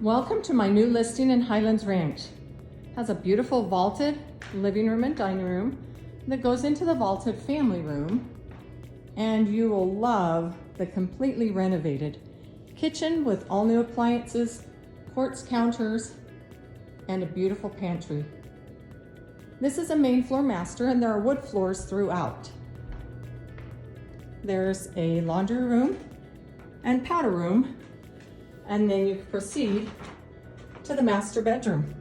Welcome to my new listing in Highlands Ranch. It has a beautiful vaulted living room and dining room that goes into the vaulted family room, and you will love the completely renovated kitchen with all new appliances, quartz counters, and a beautiful pantry. This is a main floor master, and there are wood floors throughout. There's a laundry room and powder room, and then you proceed to the master bedroom.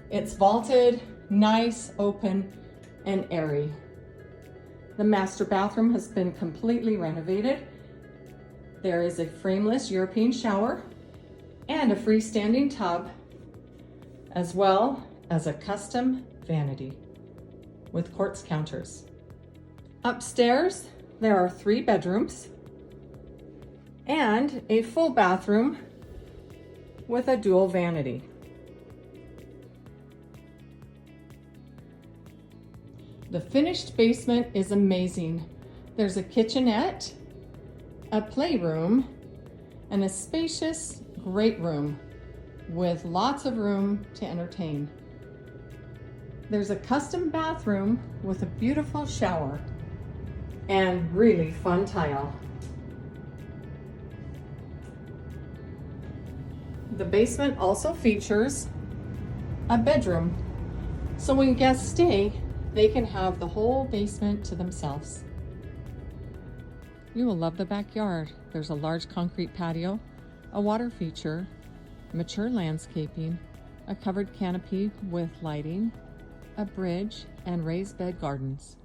It's vaulted, nice, open, and airy. The master bathroom has been completely renovated. There is a frameless European shower and a freestanding tub, as well as a custom vanity with quartz counters. Upstairs, there are 3 bedrooms and a full bathroom with a dual vanity. The finished basement is amazing. There's a kitchenette, a playroom, and a spacious great room with lots of room to entertain. There's a custom bathroom with a beautiful shower and really fun tile. The basement also features a bedroom, so when guests stay, they can have the whole basement to themselves. You will love the backyard. There's a large concrete patio, a water feature, mature landscaping, a covered canopy with lighting, a bridge, and raised bed gardens.